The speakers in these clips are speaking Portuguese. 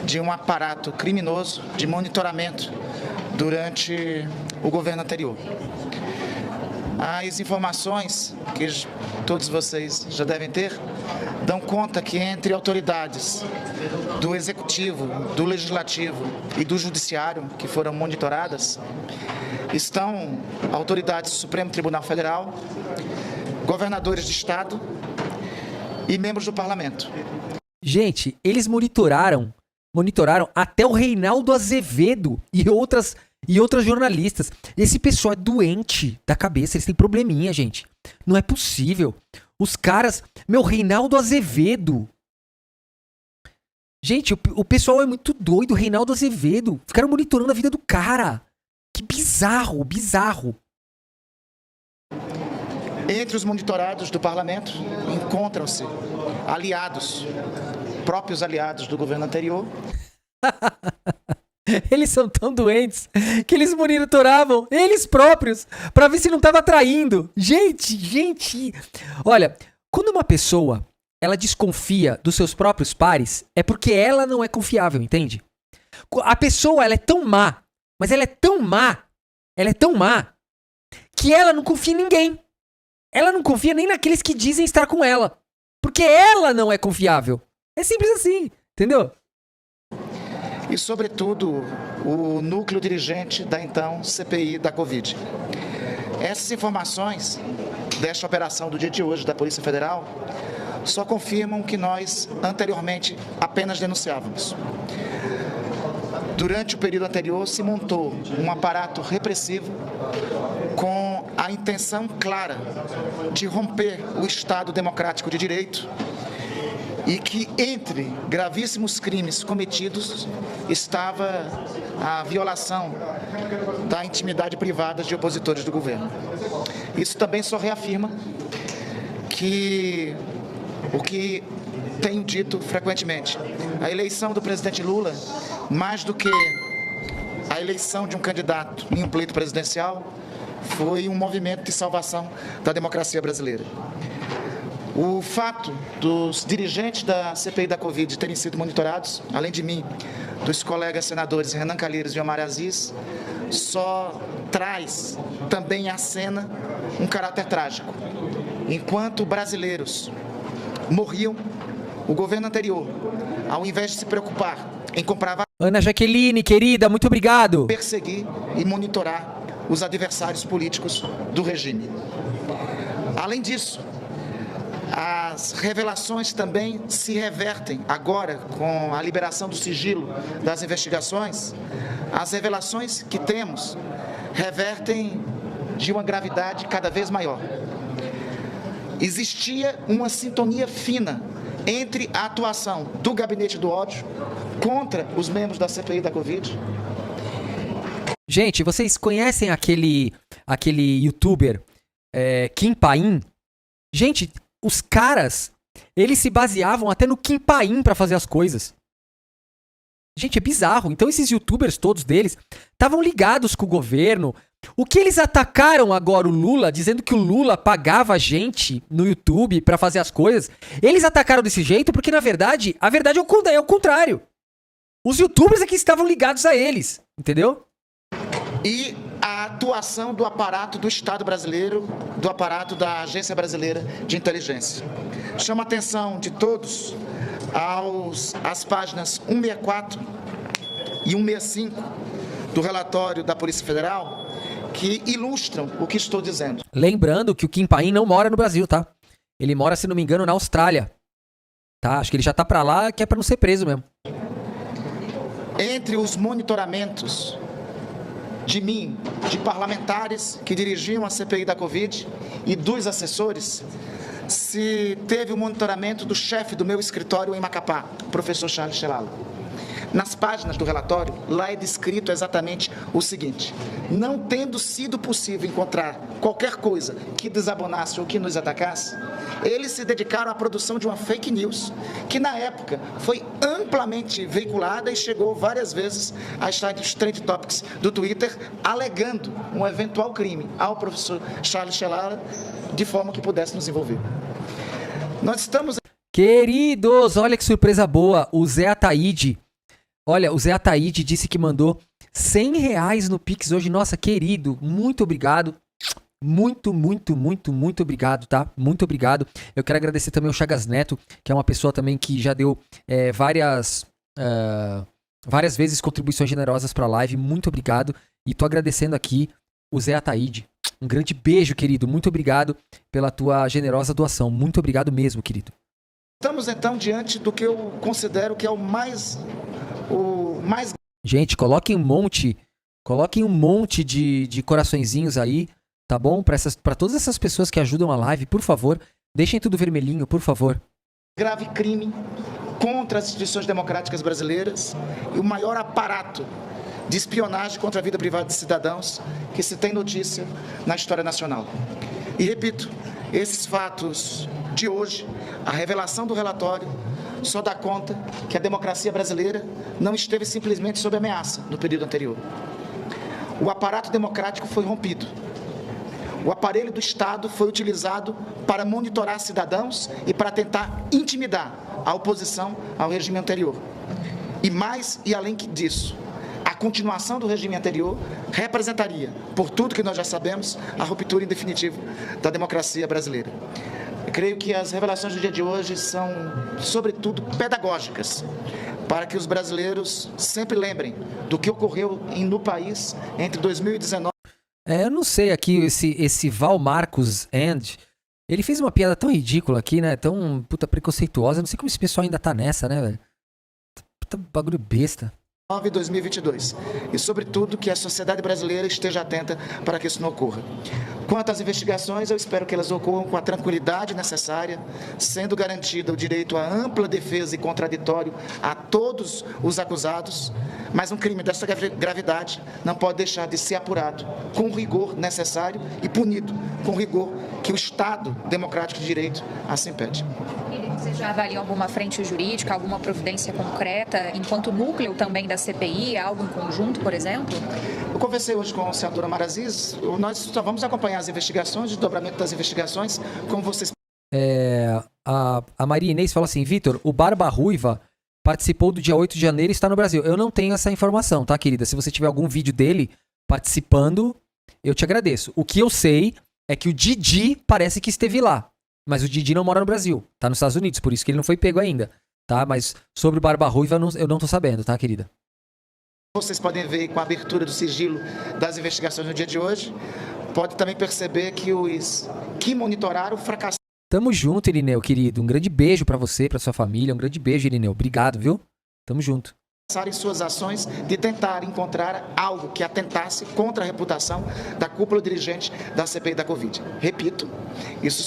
de um aparato criminoso de monitoramento durante o governo anterior. As informações que todos vocês já devem ter dão conta que entre autoridades do Executivo, do Legislativo e do Judiciário que foram monitoradas estão autoridades do Supremo Tribunal Federal, governadores de Estado e membros do Parlamento. Gente, eles monitoraram até o Reinaldo Azevedo e outras jornalistas. Esse pessoal é doente da cabeça, eles têm probleminha, gente. Não é possível. Os caras... Reinaldo Azevedo. Gente, o pessoal é muito doido, Reinaldo Azevedo. Ficaram monitorando a vida do cara. Que bizarro, bizarro. Entre os monitorados do parlamento encontram-se aliados, próprios aliados do governo anterior. Eles são tão doentes que eles monitoravam eles próprios pra ver se não tava traindo. Gente. Olha, quando uma pessoa ela desconfia dos seus próprios pares, é porque ela não é confiável, entende? A pessoa ela é tão má, mas ela é tão má que ela não confia em ninguém. Ela não confia nem naqueles que dizem estar com ela. Porque ela não é confiável. É simples assim, entendeu? E, sobretudo, o núcleo dirigente da então CPI da Covid. Essas informações desta operação do dia de hoje da Polícia Federal só confirmam o que nós anteriormente apenas denunciávamos. Durante o período anterior se montou um aparato repressivo com a intenção clara de romper o Estado democrático de direito e que entre gravíssimos crimes cometidos estava a violação da intimidade privada de opositores do governo. Isso também só reafirma que o que tenho dito frequentemente, a eleição do presidente Lula, mais do que a eleição de um candidato em um pleito presidencial, foi um movimento de salvação da democracia brasileira. O fato dos dirigentes da CPI da Covid terem sido monitorados, além de mim, dos colegas senadores Renan Calheiros e Omar Aziz, só traz também à cena um caráter trágico. Enquanto brasileiros morriam, o governo anterior, ao invés de se preocupar em comprar Ana Jaqueline, querida, muito obrigado. Perseguir e monitorar os adversários políticos do regime. Além disso, as revelações também se revertem agora com a liberação do sigilo das investigações. As revelações que temos revertem de uma gravidade cada vez maior. Existia uma sintonia fina entre a atuação do Gabinete do Ódio contra os membros da CPI da Covid. Gente, vocês conhecem aquele youtuber Kim Paim? Gente, os caras, eles se baseavam até no Kim Paim pra fazer as coisas. Gente, é bizarro. Então esses youtubers todos deles estavam ligados com o governo. O que eles atacaram agora o Lula, dizendo que o Lula pagava gente no YouTube pra fazer as coisas, eles atacaram desse jeito porque, na verdade, a verdade é o contrário. Os youtubers é que estavam ligados a eles, entendeu? E a atuação do aparato do Estado brasileiro, do aparato da Agência Brasileira de Inteligência. Chama a atenção de todos às páginas 164 e 165 do relatório da Polícia Federal, que ilustram o que estou dizendo. Lembrando que o Kim Paim não mora no Brasil, tá? Ele mora, se não me engano, na Austrália. Tá? Acho que ele já tá pra lá, que é pra não ser preso mesmo. Entre os monitoramentos de mim, de parlamentares que dirigiam a CPI da Covid e dos assessores, se teve o monitoramento do chefe do meu escritório em Macapá, o professor Charles Chelala. Nas páginas do relatório, lá é descrito exatamente o seguinte: não tendo sido possível encontrar qualquer coisa que desabonasse ou que nos atacasse, eles se dedicaram à produção de uma fake news, que na época foi amplamente veiculada e chegou várias vezes a estar nos trend topics do Twitter, alegando um eventual crime ao professor Charles Chelala, de forma que pudesse nos envolver. Nós estamos... Queridos, olha que surpresa boa, o Zé Ataíde Olha, o Zé Ataíde disse que mandou R$ 100 no Pix hoje. Nossa, querido, muito obrigado. Muito, muito, muito, muito obrigado, tá? Muito obrigado. Eu quero agradecer também ao Chagas Neto, que é uma pessoa também que já deu várias vezes contribuições generosas pra live. Muito obrigado. E tô agradecendo aqui o Zé Ataíde. Um grande beijo, querido. Muito obrigado pela tua generosa doação. Muito obrigado mesmo, querido. Estamos então diante do que eu considero que é o mais Gente, coloquem um monte de coraçõezinhos aí, tá bom? Pra todas essas pessoas que ajudam a live, por favor, deixem tudo vermelhinho, por favor. grave crime contra as instituições democráticas brasileiras e o maior aparato de espionagem contra a vida privada de cidadãos que se tem notícia na história nacional. E repito, esses fatos de hoje, a revelação do relatório, só dá conta que a democracia brasileira não esteve simplesmente sob ameaça no período anterior. O aparato democrático foi rompido. O aparelho do Estado foi utilizado para monitorar cidadãos e para tentar intimidar a oposição ao regime anterior. E mais e além disso, a continuação do regime anterior representaria, por tudo que nós já sabemos, a ruptura em definitivo da democracia brasileira. Eu creio que as revelações do dia de hoje são, sobretudo, pedagógicas, para que os brasileiros sempre lembrem do que ocorreu no país entre 2019... Eu não sei aqui, esse Val Marcos End, ele fez uma piada tão ridícula aqui, né? Tão puta preconceituosa. Eu não sei como esse pessoal ainda tá nessa, né, velho? Puta bagulho besta. 2022. E, sobretudo, que a sociedade brasileira esteja atenta para que isso não ocorra. Quanto às investigações, eu espero que elas ocorram com a tranquilidade necessária, sendo garantido o direito à ampla defesa e contraditório a todos os acusados, mas um crime dessa gravidade não pode deixar de ser apurado com o rigor necessário e punido com o rigor que o Estado democrático de direito assim pede. Vocês já avaliam alguma frente jurídica, alguma providência concreta, enquanto núcleo também da CPI, algo em conjunto, por exemplo? Eu conversei hoje com a senadora Mara Aziz, nós só vamos acompanhar as investigações, o desdobramento das investigações, como vocês... A Maria Inês fala assim, Vitor, o Barba Ruiva participou do dia 8 de janeiro e está no Brasil. Eu não tenho essa informação, tá, querida? Se você tiver algum vídeo dele participando, eu te agradeço. O que eu sei é que o Didi parece que esteve lá. Mas o Didi não mora no Brasil, tá nos Estados Unidos, por isso que ele não foi pego ainda, tá? Mas sobre o Barba Ruiva eu não tô sabendo, tá, querida? Vocês podem ver com a abertura do sigilo das investigações no dia de hoje, pode também perceber que os que monitoraram fracassaram. Tamo junto, Irineu, querido. Um grande beijo pra você, pra sua família. Um grande beijo, Irineu. Obrigado, viu? Tamo junto. Em suas ações de tentar encontrar algo que atentasse contra a reputação da cúpula dirigente da CPI da Covid. Repito, isso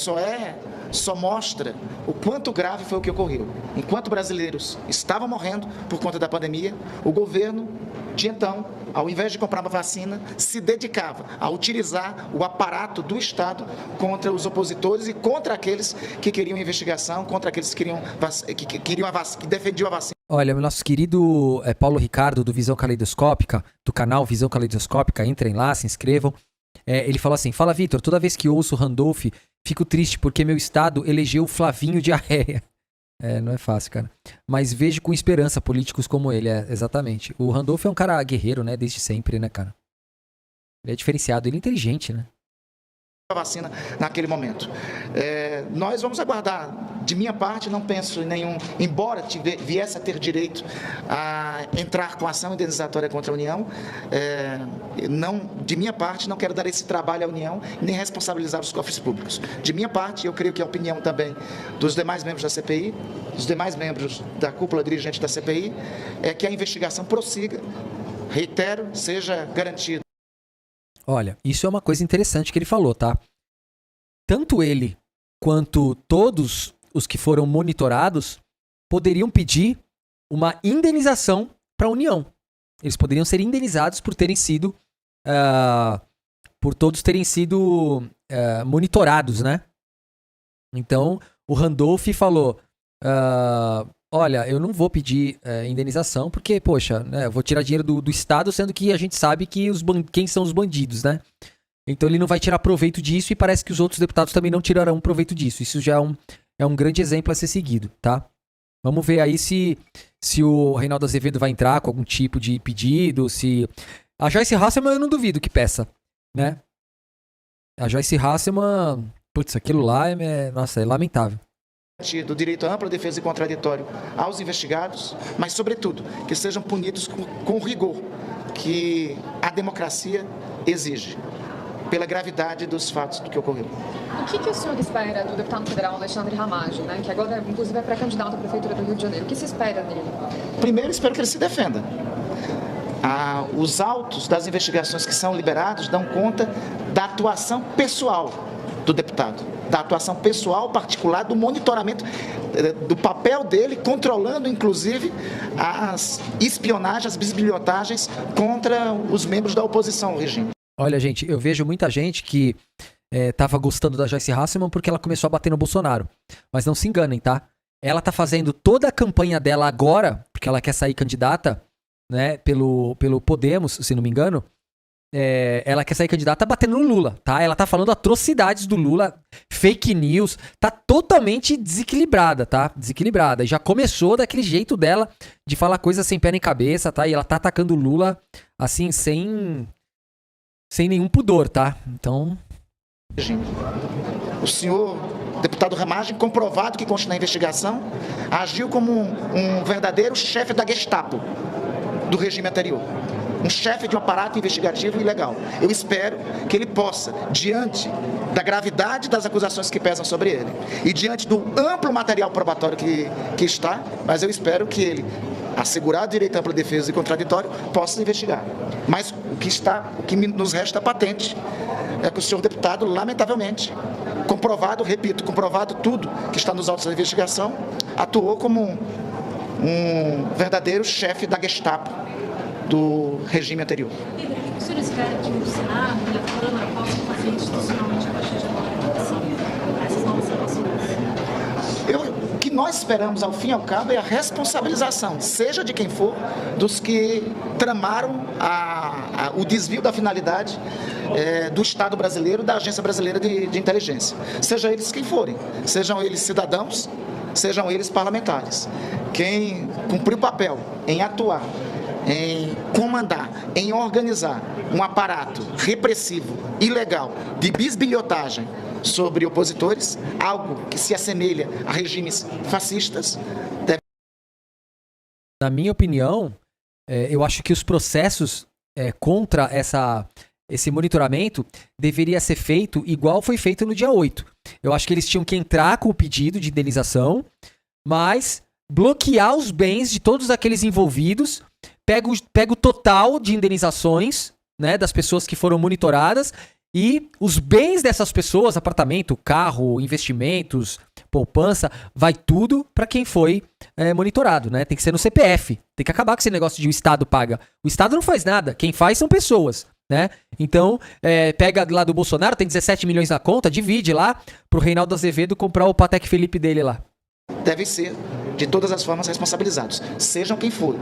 só mostra o quanto grave foi o que ocorreu. Enquanto brasileiros estavam morrendo por conta da pandemia, o governo de então, ao invés de comprar uma vacina, se dedicava a utilizar o aparato do Estado contra os opositores e contra aqueles que queriam investigação, contra aqueles que defendiam a vacina. Olha, o nosso querido Paulo Ricardo, do Visão Caleidoscópica, do canal Visão Caleidoscópica, entrem lá, se inscrevam. Ele falou assim, fala Vitor, toda vez que ouço Randolph, fico triste porque meu estado elegeu o Flavinho Diarreia. Não é fácil, cara. Mas vejo com esperança políticos como ele, exatamente. O Randolph é um cara guerreiro, né, desde sempre, né, cara. Ele é diferenciado, ele é inteligente, né. A vacina naquele momento. Nós vamos aguardar. De minha parte, não penso em nenhum, embora viesse a ter direito a entrar com ação indenizatória contra a União, de minha parte, não quero dar esse trabalho à União, nem responsabilizar os cofres públicos. De minha parte, eu creio que a opinião também dos demais membros da CPI, dos demais membros da cúpula dirigente da CPI, é que a investigação prossiga, reitero, seja garantida. Olha, isso é uma coisa interessante que ele falou, tá? Tanto ele quanto todos os que foram monitorados poderiam pedir uma indenização para a União. Eles poderiam ser indenizados por terem sido, por todos terem sido monitorados, né? Então, o Randolph falou, olha, eu não vou pedir indenização porque, poxa, né, eu vou tirar dinheiro do Estado, sendo que a gente sabe que quem são os bandidos, né? Então ele não vai tirar proveito disso e parece que os outros deputados também não tirarão proveito disso. Isso já é um grande exemplo a ser seguido, tá? Vamos ver aí se o Reinaldo Azevedo vai entrar com algum tipo de pedido, se... A Joyce Hasselman eu não duvido que peça, né? A Joyce Hasselman, putz, aquilo lá nossa, é lamentável. Do direito à ampla defesa e contraditório aos investigados, mas, sobretudo, que sejam punidos com o rigor que a democracia exige, pela gravidade dos fatos do que ocorreu. O que o senhor espera do deputado federal Alexandre Ramagem, né, que agora, inclusive, é pré-candidato à Prefeitura do Rio de Janeiro? O que se espera dele? Primeiro, espero que ele se defenda. Os autos das investigações que são liberados dão conta da atuação pessoal do deputado, da atuação pessoal particular, do monitoramento, do papel dele, controlando, inclusive, as espionagens, as bisbilhotagens contra os membros da oposição ao regime. Olha, gente, eu vejo muita gente que tava gostando da Joyce Hasselman porque ela começou a bater no Bolsonaro. Mas não se enganem, tá? Ela tá fazendo toda a campanha dela agora, porque ela quer sair candidata, né, pelo Podemos, se não me engano. Ela quer sair candidata batendo no Lula, tá? Ela tá falando atrocidades do Lula, fake news, tá totalmente desequilibrada, tá? Desequilibrada. E já começou daquele jeito dela de falar coisas sem pé nem cabeça, tá? E ela tá atacando o Lula, assim, sem nenhum pudor, tá? Então... O senhor deputado Ramagem, comprovado que consta na investigação, agiu como um verdadeiro chefe da Gestapo do regime anterior. Um chefe de um aparato investigativo ilegal. Eu espero que ele possa, diante da gravidade das acusações que pesam sobre ele e diante do amplo material probatório que está, mas eu espero que ele, assegurado direito à ampla defesa e contraditório, possa investigar. Mas o que nos resta patente é que o senhor deputado, lamentavelmente, comprovado tudo que está nos autos da investigação, atuou como um verdadeiro chefe da Gestapo do regime anterior. O senhor espera que o Senado e a Câmara possam fazer institucionalmente a partir de agora essas novas relações? O que nós esperamos, ao fim e ao cabo, é a responsabilização, seja de quem for, dos que tramaram o desvio da finalidade do Estado brasileiro, da Agência Brasileira de Inteligência. Seja eles quem forem, sejam eles cidadãos, sejam eles parlamentares. Quem cumpriu o papel em atuar, em comandar, em organizar um aparato repressivo, ilegal, de bisbilhotagem sobre opositores, algo que se assemelha a regimes fascistas, deve... Na minha opinião, eu acho que os processos contra esse monitoramento deveria ser feito igual foi feito no dia 8. Eu acho que eles tinham que entrar com o pedido de indenização, mas bloquear os bens de todos aqueles envolvidos, pega o total de indenizações, né, das pessoas que foram monitoradas e os bens dessas pessoas, apartamento, carro, investimentos, poupança, vai tudo para quem foi monitorado, né? Tem que ser no CPF. Tem que acabar com esse negócio de o Estado paga. O Estado não faz nada. Quem faz são pessoas, né? Então, pega lá do Bolsonaro, tem 17 milhões na conta, divide lá pro Reinaldo Azevedo comprar o Patek Philippe dele lá. Devem ser, de todas as formas, responsabilizados, sejam quem for.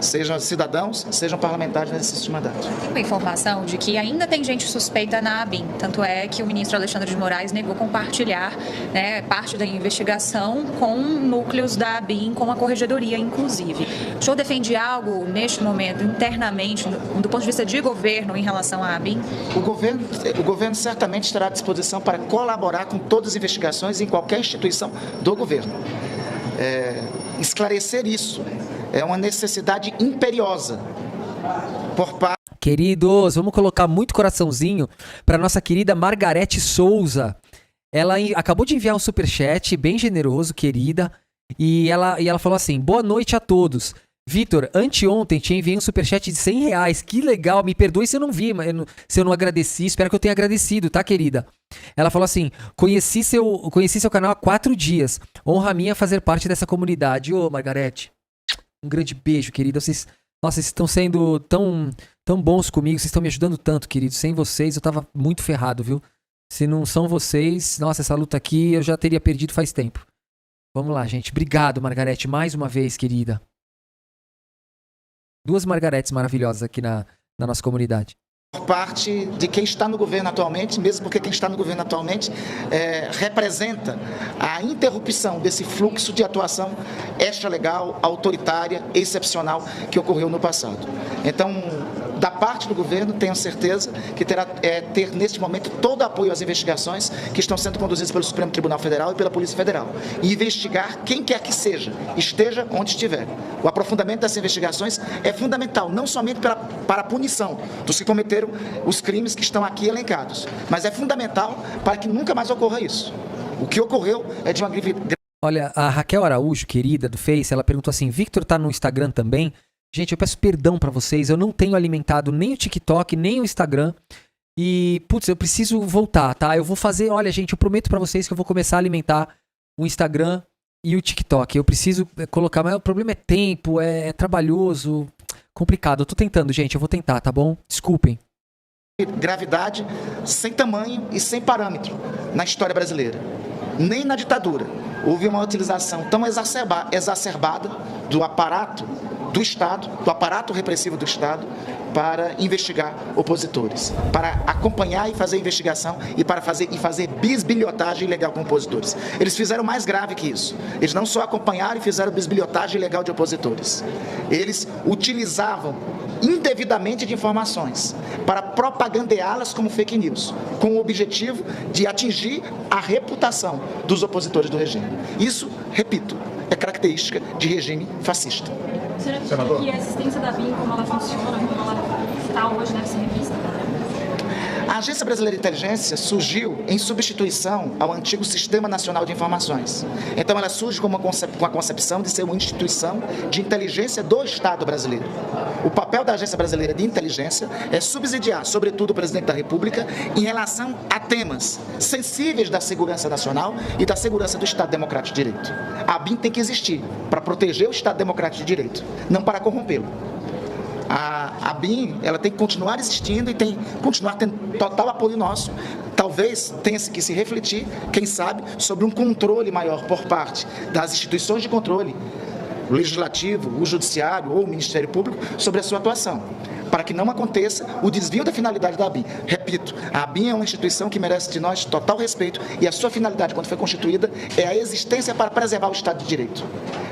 Sejam cidadãos, sejam parlamentares nesse mandato. Tem uma informação de que ainda tem gente suspeita na ABIN. Tanto é que o ministro Alexandre de Moraes negou compartilhar, né, parte da investigação com núcleos da ABIN, com a corregedoria, inclusive. O senhor defende algo, neste momento, internamente, do ponto de vista de governo, em relação à ABIN? O governo certamente estará à disposição para colaborar com todas as investigações em qualquer instituição do governo. Esclarecer isso é uma necessidade imperiosa por parte... Queridos, vamos colocar muito coraçãozinho para nossa querida Margarete Souza. Ela acabou de enviar um superchat bem generoso, querida, e ela falou assim: boa noite a todos. Vitor, anteontem te enviei um superchat de R$100. Que legal, me perdoe se eu não vi, se eu não agradeci. Espero que eu tenha agradecido, tá, querida? Ela falou assim: conheci seu canal há 4 dias. Honra minha fazer parte dessa comunidade. Ô, Margarete, um grande beijo, querida. Vocês estão sendo tão bons comigo. Vocês estão me ajudando tanto, querido. Sem vocês eu tava muito ferrado, viu? Se não são vocês, nossa, essa luta aqui eu já teria perdido faz tempo. Vamos lá, gente. Obrigado, Margarete, mais uma vez, querida. 2 Margaretes maravilhosas aqui na nossa comunidade. por parte de quem está no governo atualmente, mesmo porque quem está no governo atualmente representa a interrupção desse fluxo de atuação extralegal, autoritária, excepcional que ocorreu no passado. Então, da parte do governo, tenho certeza que terá ter neste momento todo o apoio às investigações que estão sendo conduzidas pelo Supremo Tribunal Federal e pela Polícia Federal. E investigar quem quer que seja, esteja onde estiver. O aprofundamento dessas investigações é fundamental, não somente para a punição dos que cometeram os crimes que estão aqui elencados, mas é fundamental para que nunca mais ocorra isso. O que ocorreu é de uma gravidade. Olha, a Raquel Araújo, querida do Face, ela perguntou assim, Victor tá no Instagram também? Gente, eu peço perdão pra vocês, eu não tenho alimentado nem o TikTok, nem o Instagram. E, putz, eu preciso voltar, tá? Eu vou fazer, olha, gente, eu prometo pra vocês que eu vou começar a alimentar o Instagram e o TikTok. Eu preciso colocar, mas o problema é tempo, é trabalhoso, complicado. Eu tô tentando, gente, eu vou tentar, tá bom? Desculpem. Gravidade sem tamanho e sem parâmetro na história brasileira. Nem na ditadura houve uma utilização tão exacerbada do aparato do Estado, do aparato repressivo do Estado, para investigar opositores, para acompanhar e fazer investigação e para fazer bisbilhotagem ilegal com opositores. Eles fizeram mais grave que isso. Eles não só acompanharam e fizeram bisbilhotagem ilegal de opositores. Eles utilizavam indevidamente de informações para propagandeá-las como fake news, com o objetivo de atingir a reputação dos opositores do regime. Isso, repito, é característica de regime fascista. Você acha que a existência da BIM, como ela funciona, como ela está hoje, deve ser revista? A Agência Brasileira de Inteligência surgiu em substituição ao antigo Sistema Nacional de Informações. Então ela surge com a concepção de ser uma instituição de inteligência do Estado brasileiro. O papel da Agência Brasileira de Inteligência é subsidiar, sobretudo, o presidente da República em relação a temas sensíveis da segurança nacional e da segurança do Estado Democrático de Direito. A BIM tem que existir para proteger o Estado Democrático de Direito, não para corrompê-lo. A BIM, ela tem que continuar existindo e tem que continuar tendo total apoio nosso. Talvez tenha que se refletir, quem sabe, sobre um controle maior por parte das instituições de controle, o Legislativo, o Judiciário ou o Ministério Público, sobre a sua atuação, para que não aconteça o desvio da finalidade da BIM. Repito, a BIM é uma instituição que merece de nós total respeito e a sua finalidade, quando foi constituída, é a existência para preservar o Estado de Direito.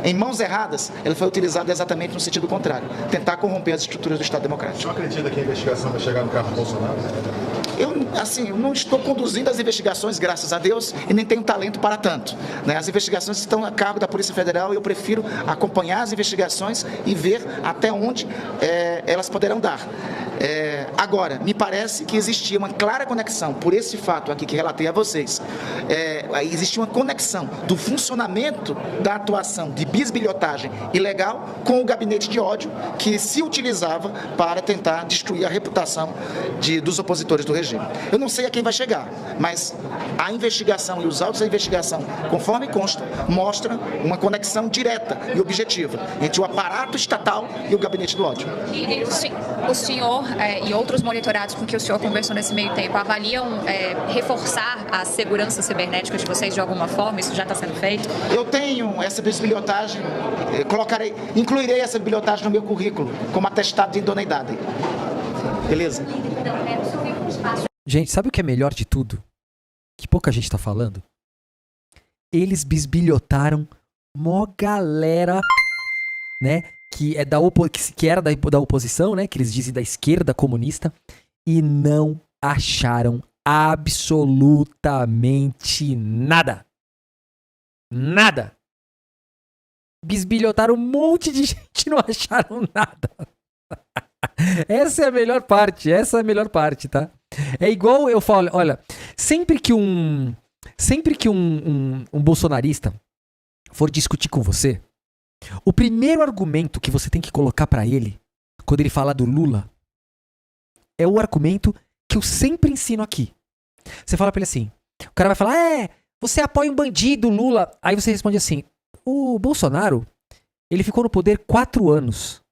Em mãos erradas, ela foi utilizada exatamente no sentido contrário, tentar corromper as estruturas do Estado Democrático. Você acredita que a investigação vai chegar no carro do Bolsonaro? Eu não estou conduzindo as investigações, graças a Deus, e nem tenho talento para tanto, né? As investigações estão a cargo da Polícia Federal e eu prefiro acompanhar as investigações e ver até onde elas poderão dar. Agora, me parece que existia uma clara conexão, por esse fato aqui que relatei a vocês, existia uma conexão do funcionamento da atuação de bisbilhotagem ilegal com o gabinete de ódio que se utilizava para tentar destruir a reputação dos opositores do regime. Eu não sei a quem vai chegar, mas a investigação e os autos da investigação, conforme consta, mostram uma conexão direta e objetiva entre o aparato estatal e o gabinete do ódio. O senhor e outros monitorados com que o senhor conversou nesse meio tempo avaliam reforçar a segurança cibernética de vocês de alguma forma? Isso já está sendo feito? Eu tenho essa bisbilhotagem, incluirei essa bisbilhotagem no meu currículo como atestado de idoneidade. Beleza? Gente, sabe o que é melhor de tudo? Que pouca gente tá falando? Eles bisbilhotaram mó galera, né? Que era da oposição, né? Que eles dizem da esquerda comunista. E não acharam absolutamente nada. Nada. Bisbilhotaram um monte de gente e não acharam nada. Essa é a melhor parte, tá? É igual eu falo, olha, sempre que um bolsonarista for discutir com você, o primeiro argumento que você tem que colocar pra ele, quando ele falar do Lula, é o argumento que eu sempre ensino aqui. Você fala pra ele assim, o cara vai falar, você apoia um bandido, Lula. Aí você responde assim, o Bolsonaro, ele ficou no poder 4 anos.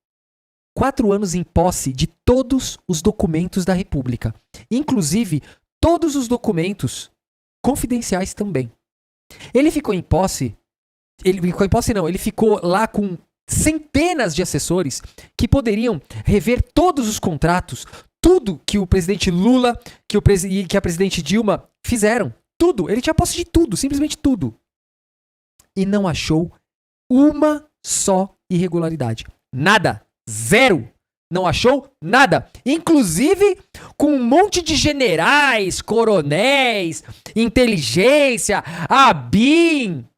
4 anos em posse de todos os documentos da República. Inclusive, todos os documentos confidenciais também. Ele ficou lá com centenas de assessores que poderiam rever todos os contratos, tudo que o presidente Lula e que a presidente Dilma fizeram. Tudo. Ele tinha posse de tudo, simplesmente tudo. E não achou uma só irregularidade. Nada. Zero. Não achou nada. Inclusive com um monte de generais, coronéis, inteligência, ABIN.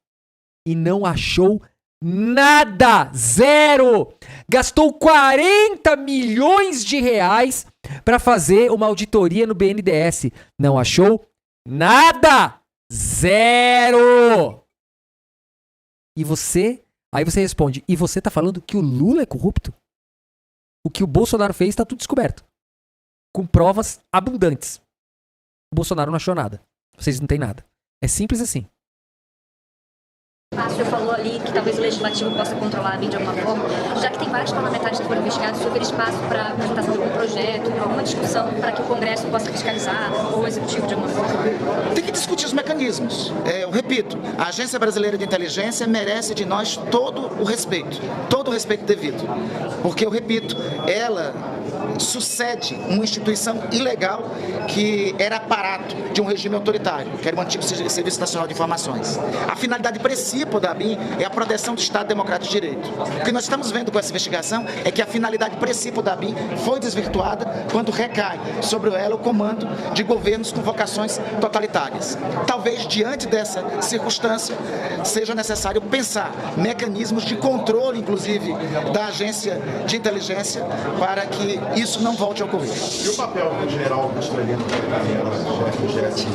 E não achou nada. Zero. Gastou 40 milhões de reais para fazer uma auditoria no BNDES. Não achou nada. Zero. E você... Aí você responde, e você tá falando que o Lula é corrupto? O que o Bolsonaro fez tá tudo descoberto. Com provas abundantes. O Bolsonaro não achou nada. Vocês não têm nada. É simples assim. O senhor falou ali que talvez o Legislativo possa controlar a BIM de alguma forma. Já que tem vários parlamentares que foram investigados, o senhor vê espaço para apresentação de algum projeto, alguma discussão para que o Congresso possa fiscalizar ou o Executivo de alguma forma? Tem que discutir os mecanismos. Eu repito, a Agência Brasileira de Inteligência merece de nós todo o respeito devido. Porque, eu repito, ela sucede uma instituição ilegal que era aparato de um regime autoritário, que era o antigo Serviço Nacional de Informações. A finalidade principal da ABIN é a proteção do Estado Democrático de Direito. O que nós estamos vendo com essa investigação é que a finalidade principal da ABIN foi desvirtuada quando recai sobre ela o comando de governos com vocações totalitárias. Talvez, diante dessa circunstância, seja necessário pensar mecanismos de controle, inclusive, da agência de inteligência para que isso não volte a ocorrer. E o papel do general Augusto Heleno, chefe do GSI?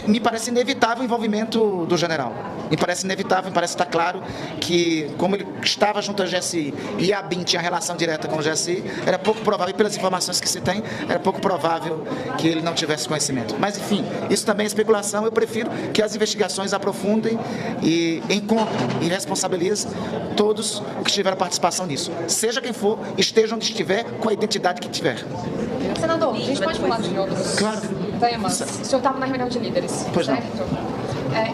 Me parece inevitável o envolvimento do general. Me parece inevitável, me parece estar claro que, como ele estava junto ao GSI e a ABIN tinha relação direta com o GSI, era pouco provável, pelas informações que se tem, era pouco provável que ele não tivesse conhecimento. Mas, enfim, isso também é especulação. Eu prefiro que as investigações aprofundem e encontrem e responsabilizem todos os que tiveram participação nisso. Seja quem for, esteja onde estiver, com a identidade que tiver. Senador, a gente pode falar de outros temas. O senhor estava na reunião de líderes, pois certo?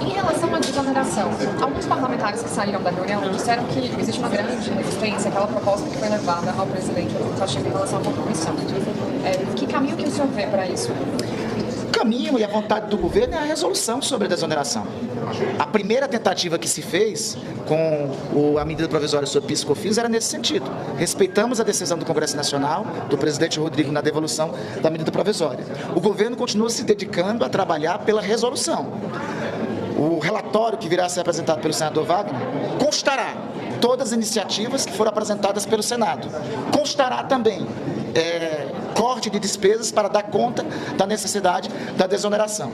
Em relação à desoneração, alguns parlamentares que saíram da reunião disseram que existe uma grande resistência àquela proposta que foi levada ao presidente Pacheco em relação à contribuição. Que caminho que o senhor vê para isso? O caminho e a vontade do governo é a resolução sobre a desoneração. A primeira tentativa que se fez com a medida provisória sobre PIS e COFINS era nesse sentido. Respeitamos a decisão do Congresso Nacional, do presidente Rodrigo, na devolução da medida provisória. O governo continua se dedicando a trabalhar pela resolução. O relatório que virá a ser apresentado pelo senador Wagner constará todas as iniciativas que foram apresentadas pelo Senado. Constará também corte de despesas para dar conta da necessidade da desoneração.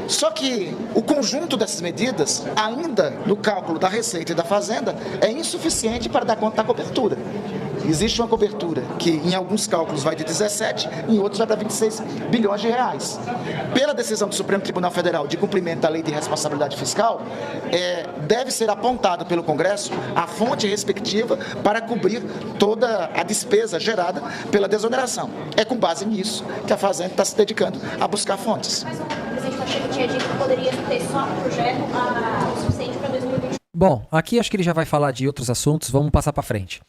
Só que o conjunto dessas medidas, ainda no cálculo da Receita e da Fazenda, é insuficiente para dar conta da cobertura. Existe uma cobertura que em alguns cálculos vai de 17, em outros vai para 26 bilhões de reais. Pela decisão do Supremo Tribunal Federal de cumprimento da Lei de Responsabilidade Fiscal, deve ser apontado pelo Congresso a fonte respectiva para cobrir toda a despesa gerada pela desoneração. É com base nisso que a Fazenda está se dedicando a buscar fontes. Mas o presidente Pacheco tinha dito que poderia ter só um projeto o suficiente para 2020. Bom, aqui acho que ele já vai falar de outros assuntos, vamos passar para frente.